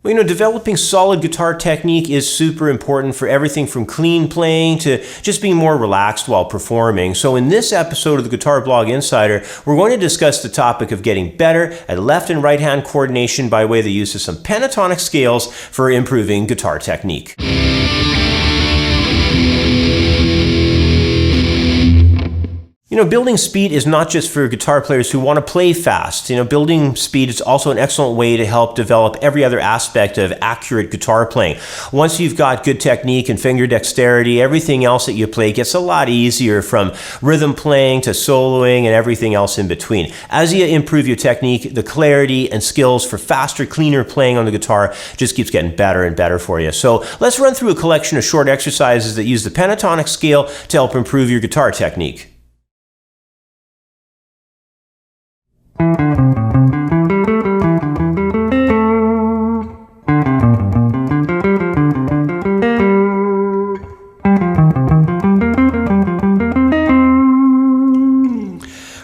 Well, developing solid guitar technique is super important for everything from clean playing to just being more relaxed while performing. So in this episode of the Guitar Blog Insider, we're going to discuss the topic of getting better at left and right hand coordination by way of the use of some pentatonic scales for improving guitar technique. Building speed is not just for guitar players who want to play fast. Building speed is also an excellent way to help develop every other aspect of accurate guitar playing. Once you've got good technique and finger dexterity, everything else that you play gets a lot easier, from rhythm playing to soloing and everything else in between. As you improve your technique, the clarity and skills for faster, cleaner playing on the guitar just keeps getting better and better for you. So let's run through a collection of short exercises that use the pentatonic scale to help improve your guitar technique.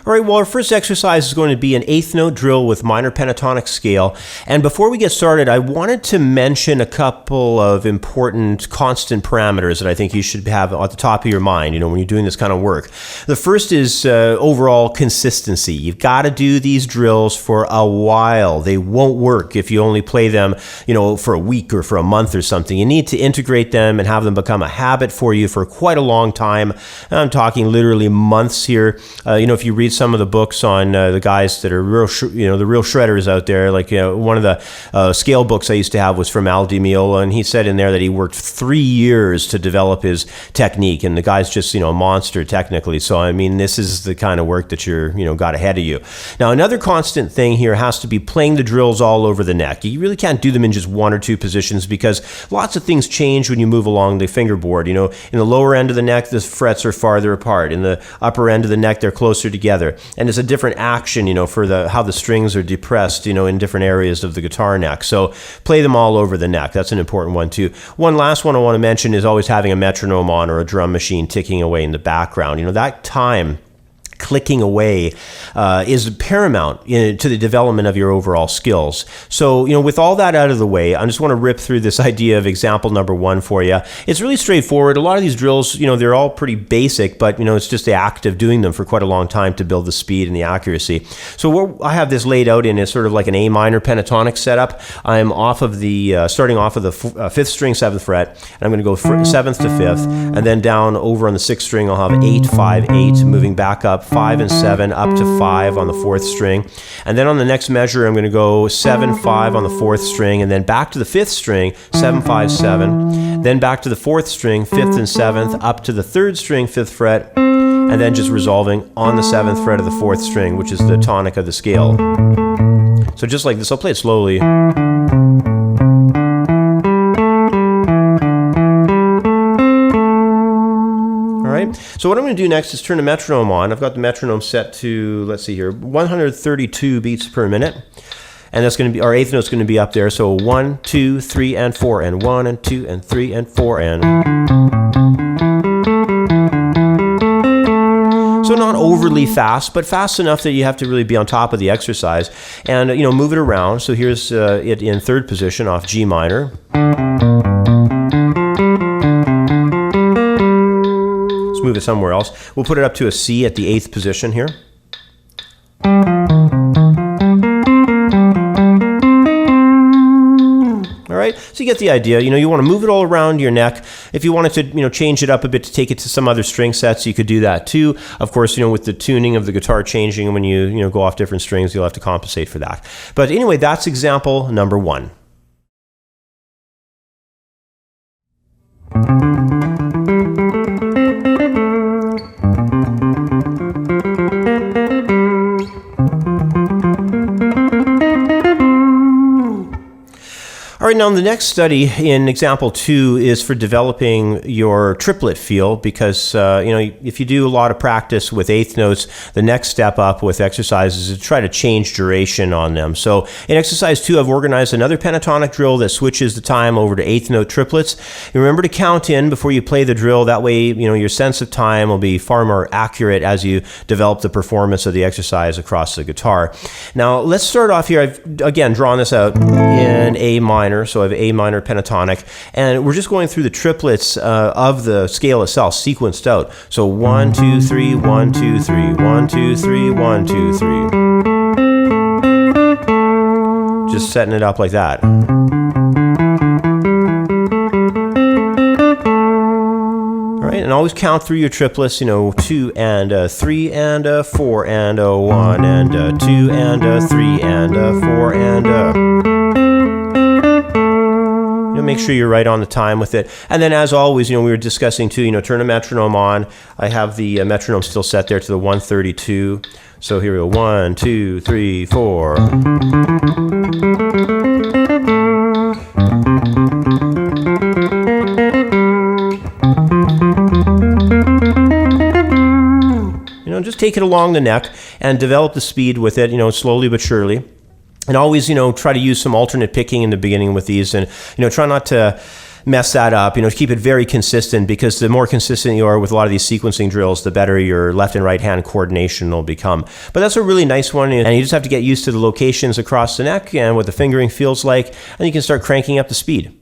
All right, well, our first exercise is going to be an eighth note drill with minor pentatonic scale. And before we get started, I wanted to mention a couple of important constant parameters that I think you should have at the top of your mind, when you're doing this kind of work. The first is overall consistency. You've got to do these drills for a while. They won't work if you only play them, for a week or for a month or something. You need to integrate them and have them become a habit for you for quite a long time. I'm talking literally months here. If you read some of the books on the guys that are the real shredders out there, like one of the scale books I used to have was from Al Di Meola, and he said in there that he worked 3 years to develop his technique, and the guy's just a monster technically. So this is the kind of work that you're got ahead of you. Now, another constant thing here has to be playing the drills all over the neck. You really can't do them in just one or two positions because lots of things change when you move along the fingerboard. In the lower end of the neck, the frets are farther apart. In the upper end of the neck, they're closer together. And it's a different action, for how the strings are depressed, in different areas of the guitar neck. So play them all over the neck. That's an important one too. One last one I want to mention is always having a metronome on or a drum machine ticking away in the background. That time clicking away is paramount to the development of your overall skills. So, with all that out of the way, I just want to rip through this idea of example number one for you. It's really straightforward. A lot of these drills, they're all pretty basic, but, it's just the act of doing them for quite a long time to build the speed and the accuracy. So what I have this laid out in is sort of like an A minor pentatonic setup. I'm starting off of the fifth string, 7th fret, and I'm going to go 7th to 5th, and then down over on the 6th string, I'll have 8, 5, 8, moving back up, 5 and 7 up to 5 on the 4th string. And then on the next measure, I'm going to go 7, 5 on the 4th string, and then back to the 5th string, 7, 5, 7. Then back to the 4th string, 5th and 7th, up to the 3rd string, 5th fret, and then just resolving on the 7th fret of the 4th string, which is the tonic of the scale. So just like this, I'll play it slowly. So what I'm going to do next is turn the metronome on. I've got the metronome set to, let's see here, 132 beats per minute. And that's going to be, our eighth note's going to be up there. So 1, 2, 3, and 4, and 1, and 2, and 3, and 4, and... So not overly fast, but fast enough that you have to really be on top of the exercise. And, move it around. So here's it in third position off G minor. Move it somewhere else. We'll put it up to a C at the 8th position here. All right, so you get the idea. You want to move it all around your neck. If you wanted to, change it up a bit to take it to some other string sets, you could do that too. Of course, with the tuning of the guitar changing, when you go off different strings, you'll have to compensate for that. But anyway, that's example number one. All right, now the next study in example 2 is for developing your triplet feel because, if you do a lot of practice with eighth notes, the next step up with exercises is to try to change duration on them. So in exercise 2, I've organized another pentatonic drill that switches the time over to eighth note triplets. Remember to count in before you play the drill. That way, your sense of time will be far more accurate as you develop the performance of the exercise across the guitar. Now, let's start off here. I've, again, drawn this out in A minor. minor, so I have A minor pentatonic, and we're just going through the triplets of the scale itself, sequenced out. So 1, 2, 3, 1, 2, 3, 1, 2, 3, 1, 2, 3. Just setting it up like that. And always count through your triplets, 2 and 3 and 4 and 1 and 2 and 3 and 4 and make sure you're right on the time with it. And then as always, we were discussing too, turn a metronome on. I have the metronome still set there to the 132. So here we go, 1, 2, 3, 4. Just take it along the neck and develop the speed with it, slowly but surely. And always, try to use some alternate picking in the beginning with these, and, try not to mess that up, keep it very consistent, because the more consistent you are with a lot of these sequencing drills, the better your left and right hand coordination will become. But that's a really nice one, and you just have to get used to the locations across the neck and what the fingering feels like, and you can start cranking up the speed.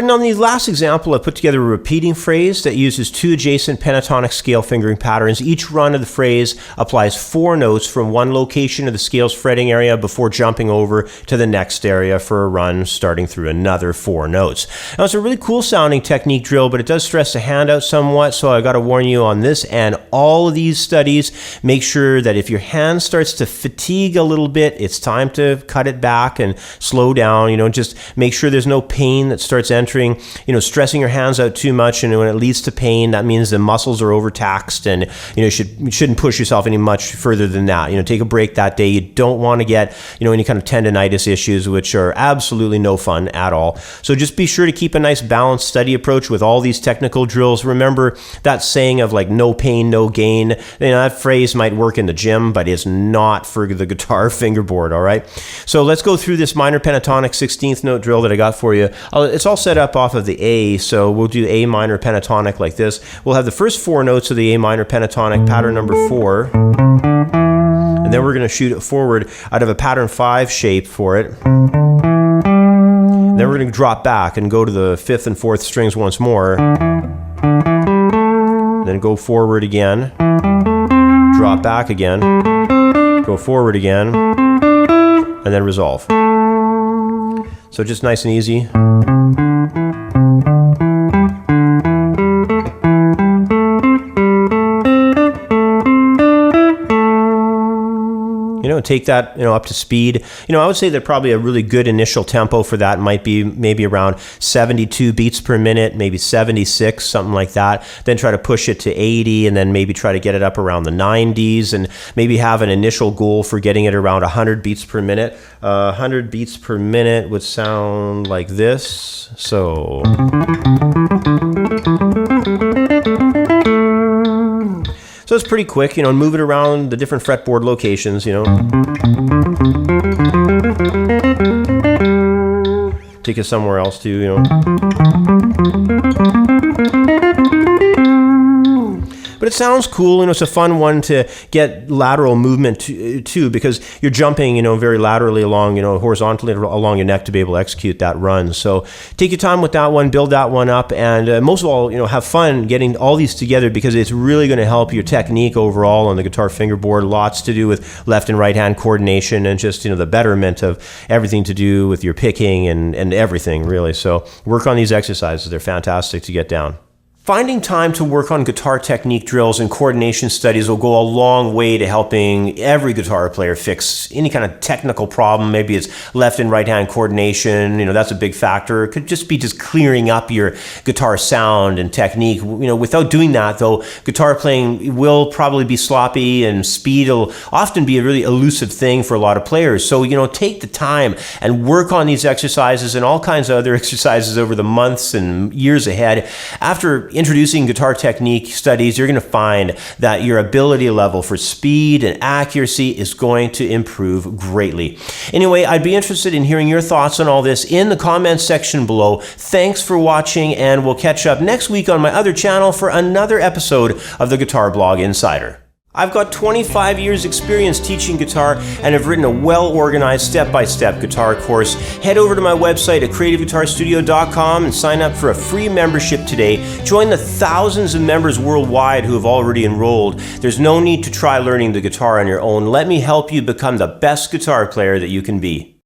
Now, in the last example, I put together a repeating phrase that uses 2 adjacent pentatonic scale fingering patterns. Each run of the phrase applies 4 notes from one location of the scale's fretting area before jumping over to the next area for a run starting through another 4 notes. Now, it's a really cool sounding technique drill, but it does stress the hand out somewhat, so I got to warn you on this and all of these studies. Make sure that if your hand starts to fatigue a little bit, it's time to cut it back and slow down. Just make sure there's no pain that starts entering. Stressing your hands out too much, and when it leads to pain, that means the muscles are overtaxed, and you shouldn't push yourself any much further than that. Take a break that day. You don't want to get any kind of tendonitis issues, which are absolutely no fun at all. So just be sure to keep a nice balanced, steady approach with all these technical drills. Remember that saying of no pain, no gain. That phrase might work in the gym, but it's not for the guitar fingerboard. All right. So let's go through this minor pentatonic 16th note drill that I got for you. It's all set up off of the A, so we'll do A minor pentatonic like this. We'll have the first 4 notes of the A minor pentatonic, pattern number 4, and then we're going to shoot it forward out of a pattern 5 shape for it. Then we're going to drop back and go to the 5th and 4th strings once more, then go forward again, drop back again, go forward again, and then resolve. So just nice and easy. Take that up to speed. I would say that probably a really good initial tempo for that might be maybe around 72 beats per minute, maybe 76, something like that. Then try to push it to 80, and then maybe try to get it up around the 90s, and maybe have an initial goal for getting it around 100 beats per minute. 100 beats per minute would sound like this. So it's pretty quick, and move it around the different fretboard locations, Take it somewhere else too, But it sounds cool, it's a fun one to get lateral movement too, because you're jumping, very laterally along, horizontally along your neck to be able to execute that run. So take your time with that one, build that one up, and most of all, have fun getting all these together, because it's really going to help your technique overall on the guitar fingerboard. Lots to do with left and right hand coordination, and just, the betterment of everything to do with your picking and everything, really. So work on these exercises. They're fantastic to get down. Finding time to work on guitar technique drills and coordination studies will go a long way to helping every guitar player fix any kind of technical problem. Maybe it's left and right hand coordination, that's a big factor. It could just be clearing up your guitar sound and technique. Without doing that, though, guitar playing will probably be sloppy, and speed will often be a really elusive thing for a lot of players. So, take the time and work on these exercises and all kinds of other exercises over the months and years ahead. After introducing guitar technique studies, you're going to find that your ability level for speed and accuracy is going to improve greatly. Anyway, I'd be interested in hearing your thoughts on all this in the comments section below. Thanks for watching, and we'll catch up next week on my other channel for another episode of the Guitar Blog Insider. I've got 25 years experience teaching guitar and have written a well-organized step-by-step guitar course. Head over to my website at creativeguitarstudio.com and sign up for a free membership today. Join the thousands of members worldwide who have already enrolled. There's no need to try learning the guitar on your own. Let me help you become the best guitar player that you can be.